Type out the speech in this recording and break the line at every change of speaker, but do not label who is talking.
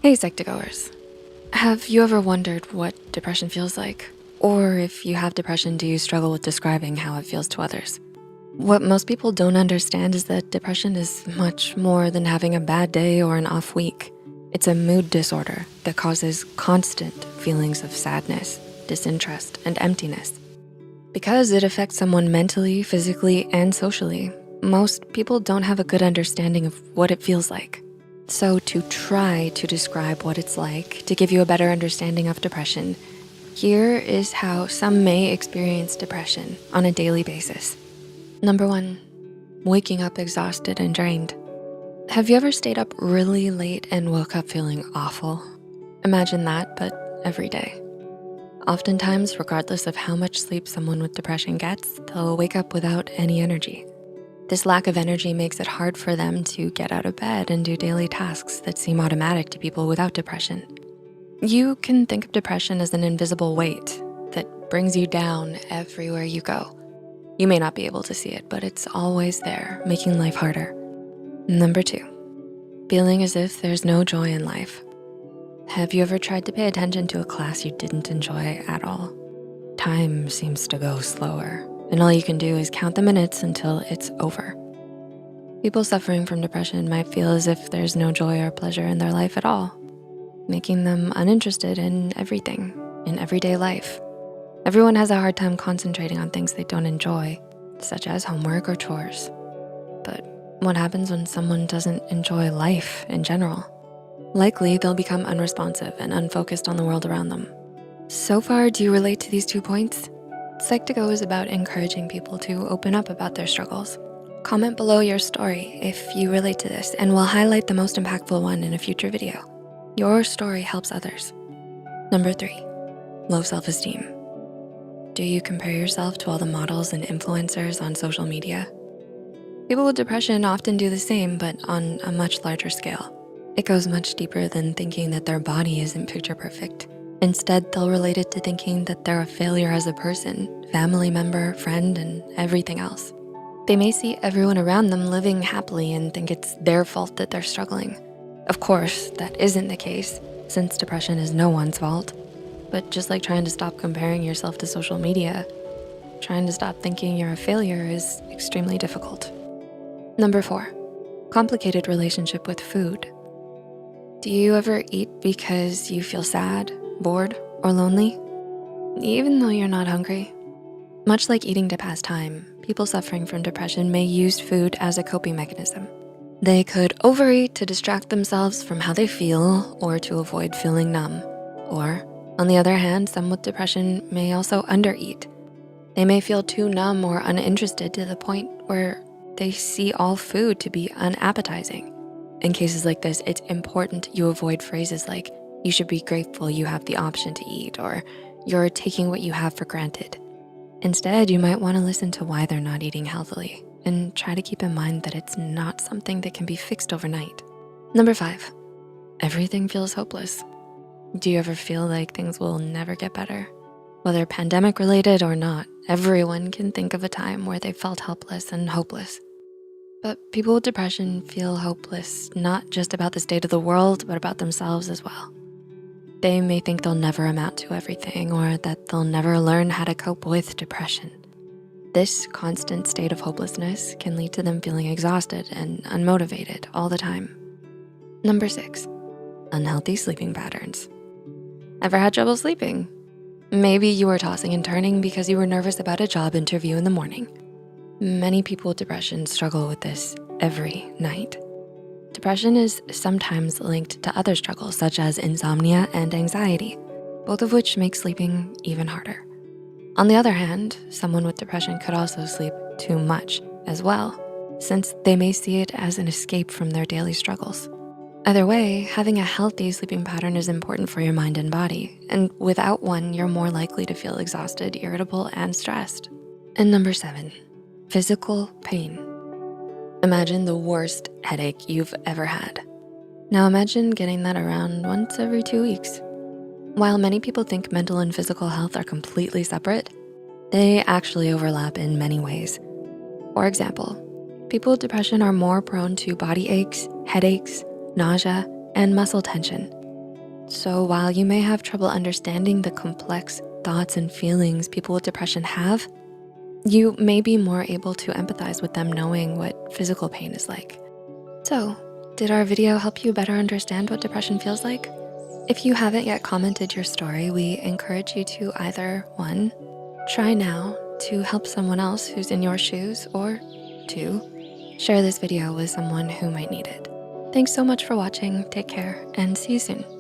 Hey Psych2Goers, have you ever wondered what depression feels like? Or if you have depression, do you struggle with describing how it feels to others? What most people don't understand is that depression is much more than having a bad day or an off week. It's a mood disorder that causes constant feelings of sadness, disinterest, and emptiness. Because it affects someone mentally, physically, and socially, most people don't have a good understanding of what it feels like. So to try to describe what it's like to give you a better understanding of depression, here is how some may experience depression on a daily basis. Number 1, waking up exhausted and drained. Have you ever stayed up really late and woke up feeling awful? Imagine that, but every day. Oftentimes, regardless of how much sleep someone with depression gets, they'll wake up without any energy. This lack of energy makes it hard for them to get out of bed and do daily tasks that seem automatic to people without depression. You can think of depression as an invisible weight that brings you down everywhere you go. You may not be able to see it, but it's always there, making life harder. Number 2, feeling as if there's no joy in life. Have you ever tried to pay attention to a class you didn't enjoy at all? Time seems to go slower, and all you can do is count the minutes until it's over. People suffering from depression might feel as if there's no joy or pleasure in their life at all, making them uninterested in everything, in everyday life. Everyone has a hard time concentrating on things they don't enjoy, such as homework or chores. But what happens when someone doesn't enjoy life in general? Likely, they'll become unresponsive and unfocused on the world around them. So far, do you relate to these 2 points? Psych2Go is about encouraging people to open up about their struggles. Comment below your story if you relate to this, and we'll highlight the most impactful one in a future video. Your story helps others. Number 3, low self-esteem. Do you compare yourself to all the models and influencers on social media? People with depression often do the same, but on a much larger scale. It goes much deeper than thinking that their body isn't picture perfect. Instead, they'll relate it to thinking that they're a failure as a person, family member, friend, and everything else. They may see everyone around them living happily and think it's their fault that they're struggling. Of course, that isn't the case, since depression is no one's fault. But just like trying to stop comparing yourself to social media, trying to stop thinking you're a failure is extremely difficult. Number 4, complicated relationship with food. Do you ever eat because you feel sad, bored, or lonely, even though you're not hungry? Much like eating to pass time, people suffering from depression may use food as a coping mechanism. They could overeat to distract themselves from how they feel or to avoid feeling numb. Or, on the other hand, some with depression may also undereat. They may feel too numb or uninterested to the point where they see all food to be unappetizing. In cases like this, it's important you avoid phrases like, "You should be grateful you have the option to eat," or "You're taking what you have for granted." Instead, you might wanna listen to why they're not eating healthily and try to keep in mind that it's not something that can be fixed overnight. Number 5, everything feels hopeless. Do you ever feel like things will never get better? Whether pandemic related or not, everyone can think of a time where they felt helpless and hopeless. But people with depression feel hopeless, not just about the state of the world, but about themselves as well. They may think they'll never amount to everything or that they'll never learn how to cope with depression. This constant state of hopelessness can lead to them feeling exhausted and unmotivated all the time. Number 6, unhealthy sleeping patterns. Ever had trouble sleeping? Maybe you were tossing and turning because you were nervous about a job interview in the morning. Many people with depression struggle with this every night. Depression is sometimes linked to other struggles such as insomnia and anxiety, both of which make sleeping even harder. On the other hand, someone with depression could also sleep too much as well, since they may see it as an escape from their daily struggles. Either way, having a healthy sleeping pattern is important for your mind and body, and without one, you're more likely to feel exhausted, irritable, and stressed. And number 7, physical pain. Imagine the worst headache you've ever had. Now imagine getting that around once every 2 weeks. While many people think mental and physical health are completely separate, they actually overlap in many ways. For example, people with depression are more prone to body aches, headaches, nausea, and muscle tension. So while you may have trouble understanding the complex thoughts and feelings people with depression have, you may be more able to empathize with them knowing what physical pain is like. So, did our video help you better understand what depression feels like? If you haven't yet commented your story, we encourage you to either 1, try now to help someone else who's in your shoes, or 2, share this video with someone who might need it. Thanks so much for watching, take care, and see you soon.